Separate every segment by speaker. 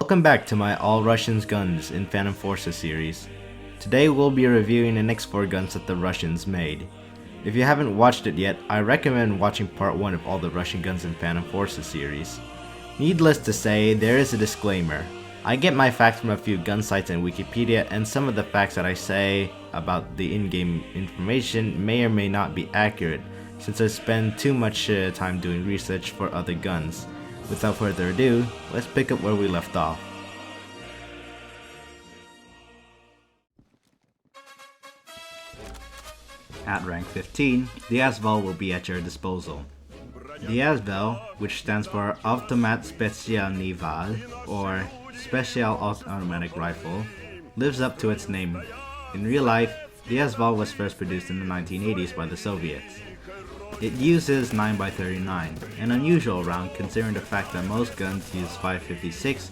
Speaker 1: Welcome back to my All Russians Guns in Phantom Forces series. Today we'll be reviewing the next 4 guns that the Russians made. If you haven't watched it yet, I recommend watching part 1 of all the Russian guns in Phantom Forces series. Needless to say, there is a disclaimer. I get my facts from a few gun sites and Wikipedia, and some of the facts that I say about the in-game information may or may not be accurate, since I spend too much time doing research for other guns. Without further ado, let's pick up where we left off. At rank 15, the SVU will be at your disposal. The SVU, which stands for Automat Specialny Val, or Special Automatic Rifle, lives up to its name. In real life, the SVU was first produced in the 1980s by the Soviets. It uses 9x39, an unusual round considering the fact that most guns use 5.56,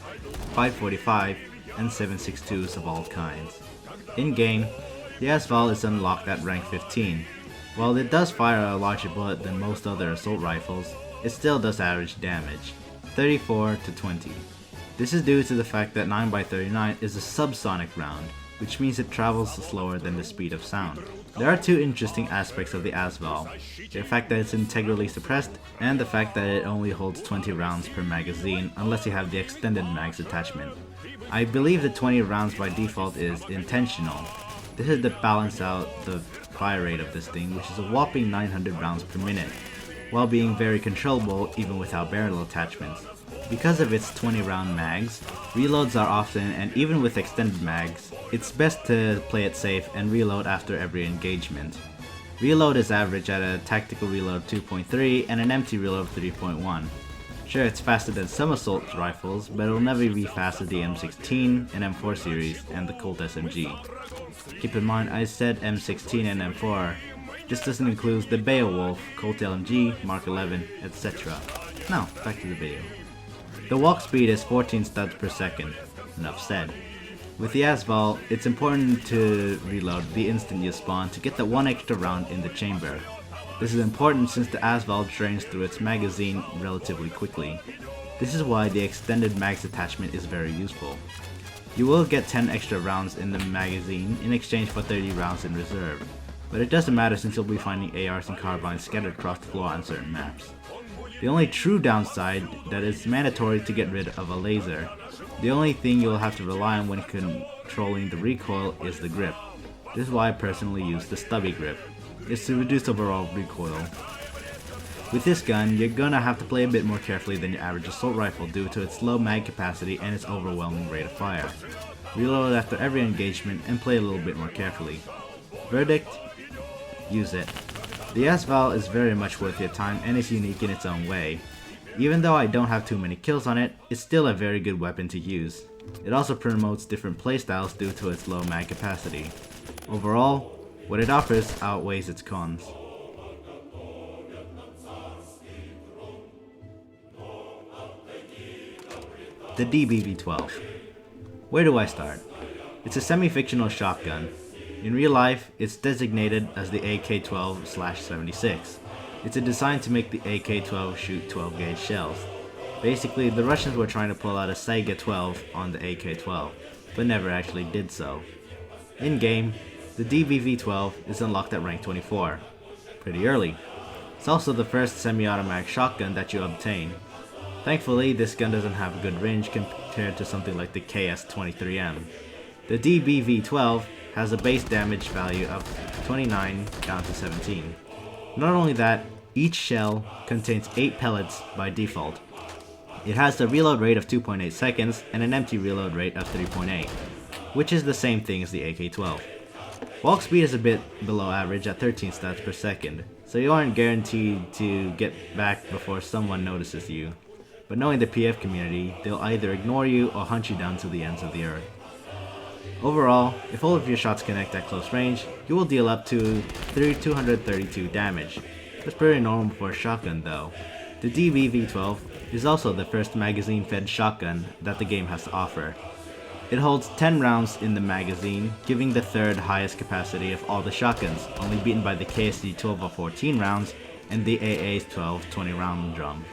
Speaker 1: 5.45, and 7.62s of all kinds. In-game, the SVU is unlocked at rank 15. While it does fire a larger bullet than most other assault rifles, it still does average damage, 34 to 20. This is due to the fact that 9x39 is a subsonic round, which means it travels slower than the speed of sound. There are 2 interesting aspects of the SVU, the fact that it's integrally suppressed, and the fact that it only holds 20 rounds per magazine unless you have the extended mags attachment. I believe the 20 rounds by default is intentional. This is to balance out the fire rate of this thing, which is a whopping 900 rounds per minute, while being very controllable even without barrel attachments. Because of its 20 round mags, reloads are often, and even with extended mags, it's best to play it safe and reload after every engagement. Reload is average at a tactical reload of 2.3 and an empty reload of 3.1. Sure, it's faster than some assault rifles, but it'll never be faster than the M16 and M4 series and the Colt SMG. Keep in mind, I said M16 and M4. This doesn't include the Beowulf, Colt LMG, Mark 11, etc. Now, back to the video. The walk speed is 14 studs per second. Enough said. With the SVU, it's important to reload the instant you spawn to get the 1 extra round in the chamber. This is important since the SVU drains through its magazine relatively quickly. This is why the extended mags attachment is very useful. You will get 10 extra rounds in the magazine in exchange for 30 rounds in reserve, but it doesn't matter since you'll be finding ARs and carbines scattered across the floor on certain maps. The only true downside that it's mandatory to get rid of a laser. The only thing you'll have to rely on when controlling the recoil is the grip. This is why I personally use the stubby grip. It's to reduce overall recoil. With this gun, you're gonna have to play a bit more carefully than your average assault rifle due to its low mag capacity and its overwhelming rate of fire. Reload after every engagement and play a little bit more carefully. Verdict? Use it. The SVU is very much worth your time and is unique in its own way. Even though I don't have too many kills on it, it's still a very good weapon to use. It also promotes different playstyles due to its low mag capacity. Overall, what it offers outweighs its cons. The DBV-12. Where do I start? It's a semi-fictional shotgun. In real life, it's designated as the AK-12/76. It's designed to make the AK-12 shoot 12 gauge shells. Basically, the Russians were trying to pull out a Saiga 12 on the AK-12, but never actually did so. In-game, the DBV-12 is unlocked at rank 24. Pretty early. It's also the first semi-automatic shotgun that you obtain. Thankfully, this gun doesn't have a good range compared to something like the KS-23M. The DBV-12 has a base damage value of 29 down to 17. Not only that, each shell contains 8 pellets by default. It has a reload rate of 2.8 seconds and an empty reload rate of 3.8, which is the same thing as the AK-12. Walk speed is a bit below average at 13 studs per second, so you aren't guaranteed to get back before someone notices you. But knowing the PF community, they'll either ignore you or hunt you down to the ends of the earth. Overall, if all of your shots connect at close range, you will deal up to 232 damage. That's pretty normal for a shotgun though. The DBV-12 is also the first magazine-fed shotgun that the game has to offer. It holds 10 rounds in the magazine, giving the 3rd highest capacity of all the shotguns, only beaten by the KSG-12 of 14 rounds and the AA's 20 round drum.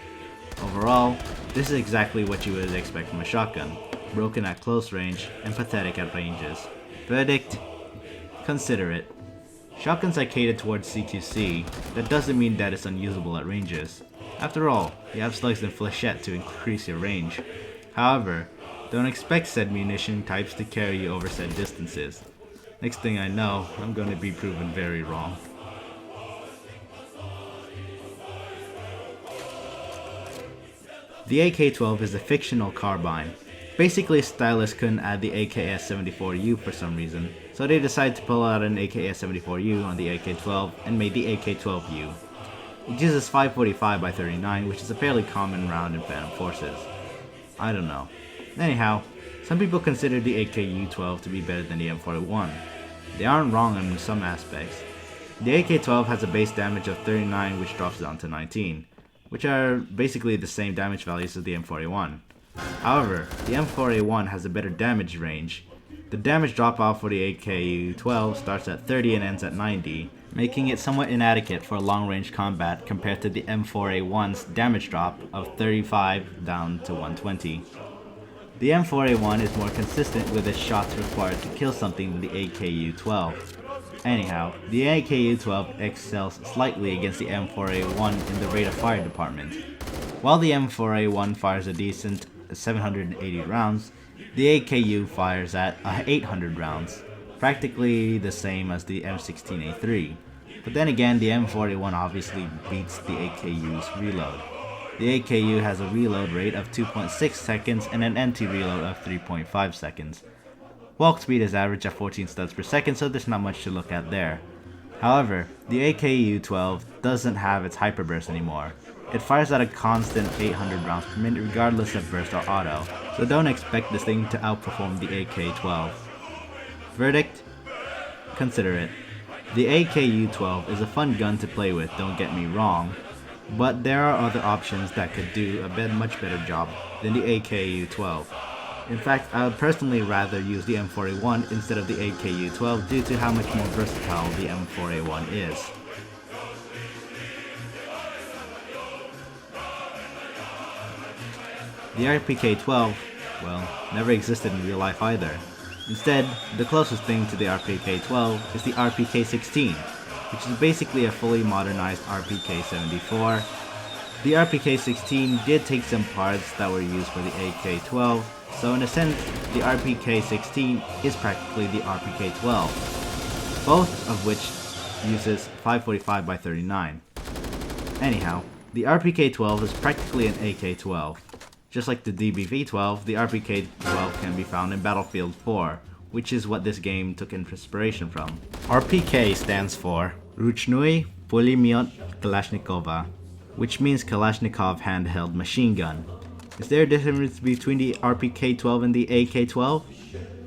Speaker 1: Overall, this is exactly what you would expect from a shotgun. broken at close range, and pathetic at ranges. Verdict: consider it. Shotguns are catered towards CQC, that doesn't mean that it's unusable at ranges. After all, you have slugs and flechette to increase your range. However, don't expect said munition types to carry you over said distances. Next thing I know, I'm going to be proven very wrong. The AK-12 is a fictional carbine. Basically, stylists couldn't add the AKS-74U for some reason, so they decided to pull out an AKS-74U on the AK-12 and made the AK-12U. It uses 545x39, which is a fairly common round in Phantom Forces. I don't know. Anyhow, some people consider the AK-U12 to be better than the M41. They aren't wrong in some aspects. The AK-12 has a base damage of 39 which drops down to 19, which are basically the same damage values as the M41. However, the M4A1 has a better damage range. The damage drop off for the AK-12 starts at 30 and ends at 90, making it somewhat inadequate for long-range combat compared to the M4A1's damage drop of 35 down to 120. The M4A1 is more consistent with its shots required to kill something than the AK-U12. Anyhow, the AK-U12 excels slightly against the M4A1 in the rate of fire department. While the M4A1 fires a decent 780 rounds, the AKU fires at 800 rounds, practically the same as the M16A3. But then again, the M41 obviously beats the AKU's reload. The AKU has a reload rate of 2.6 seconds and an anti-reload of 3.5 seconds. Walk speed is average at 14 studs per second, so there's not much to look at there. However, the AKU-12 doesn't have its hyperburst anymore. It fires at a constant 800 rounds per minute regardless of burst or auto, so don't expect this thing to outperform the AK-12. Verdict? Consider it. The AKU-12 is a fun gun to play with, don't get me wrong, but there are other options that could do a much better job than the AKU-12. In fact, I would personally rather use the M4A1 instead of the AKU-12 due to how much more versatile the M4A1 is. The RPK-12, well, never existed in real life either. Instead, the closest thing to the RPK-12 is the RPK-16, which is basically a fully modernized RPK-74. The RPK-16 did take some parts that were used for the AK-12, so in a sense, the RPK-16 is practically the RPK-12, both of which uses 545x39. Anyhow, the RPK-12 is practically an AK-12. Just like the DBV-12, the RPK-12 can be found in Battlefield 4, which is what this game took inspiration from. RPK stands for Ruchnui Pulemyot Kalashnikova, which means Kalashnikov handheld machine gun. Is there a difference between the RPK-12 and the AK-12?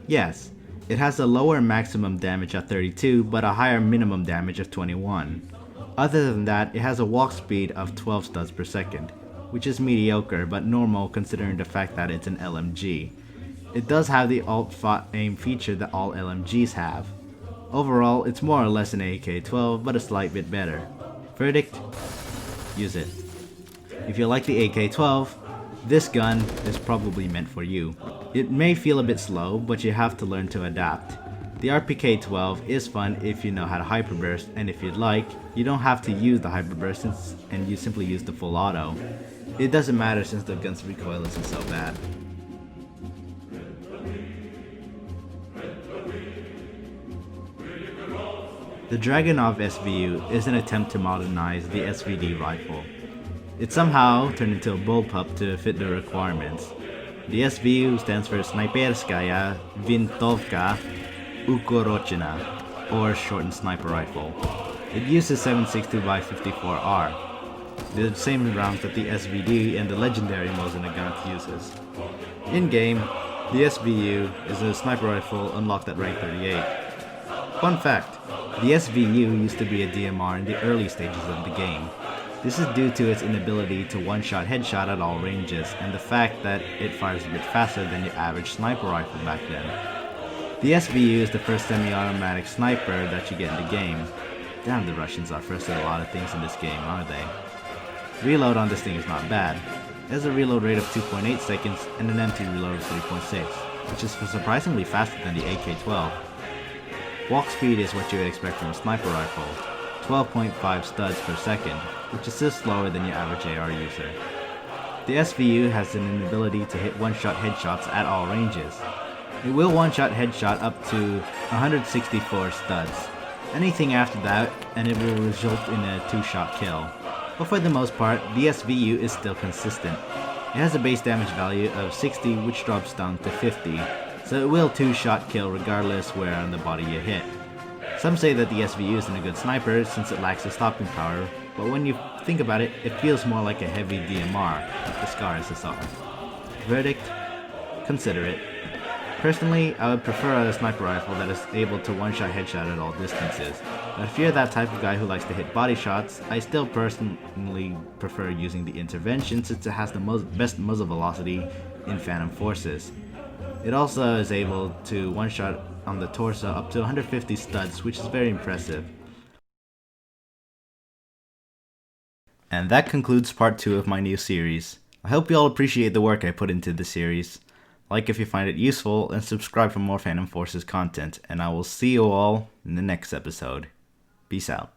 Speaker 1: Yes, it has a lower maximum damage at 32 but a higher minimum damage of 21. Other than that, it has a walk speed of 12 studs per second, which is mediocre but normal considering the fact that it's an LMG. It does have the alt-aim feature that all LMGs have. Overall, it's more or less an AK-12 but a slight bit better. Verdict? Use it. If you like the AK-12, this gun is probably meant for you. It may feel a bit slow, but you have to learn to adapt. The RPK-12 is fun if you know how to hyperburst, and if you'd like, you don't have to use the hyperburst and you simply use the full auto. It doesn't matter since the gun's recoil isn't so bad. The Dragunov SVU is an attempt to modernize the SVD rifle. It somehow turned into a bullpup to fit the requirements. The SVU stands for Sniperskaya Vintovka Ukorochina, or shortened sniper rifle. It uses 7.62x54R, the same rounds that the SVD and the legendary Mosin Nagant uses. In-game, the SVU is a sniper rifle unlocked at rank 38. Fun fact, the SVU used to be a DMR in the early stages of the game. This is due to its inability to one-shot headshot at all ranges, and the fact that it fires a bit faster than your average sniper rifle back then. The SVU is the first semi-automatic sniper that you get in the game. Damn, the Russians are first at a lot of things in this game, aren't they? Reload on this thing is not bad. has a reload rate of 2.8 seconds and an empty reload of 3.6, which is surprisingly faster than the AK-12. Walk speed is what you would expect from a sniper rifle, 12.5 studs per second, which is still slower than your average AR user. The SVU has an inability to hit one-shot headshots at all ranges. It will one-shot headshot up to 164 studs. Anything after that, and it will result in a two-shot kill. But for the most part, the SVU is still consistent. It has a base damage value of 60, which drops down to 50, so it will two-shot kill regardless where on the body you hit. Some say that the SVU isn't a good sniper since it lacks the stopping power, but when you think about it, it feels more like a heavy DMR, like the SCAR SSR. Verdict? Consider it. Personally, I would prefer a sniper rifle that is able to one-shot headshot at all distances, but if you're that type of guy who likes to hit body shots, I still personally prefer using the intervention since it has the best muzzle velocity in Phantom Forces. It also is able to one-shot on the torso up to 150 studs, which is very impressive. And that concludes part 2 of my new series. I hope you all appreciate the work I put into the series. Like if you find it useful, and subscribe for more Phantom Forces content, and I will see you all in the next episode. Peace out.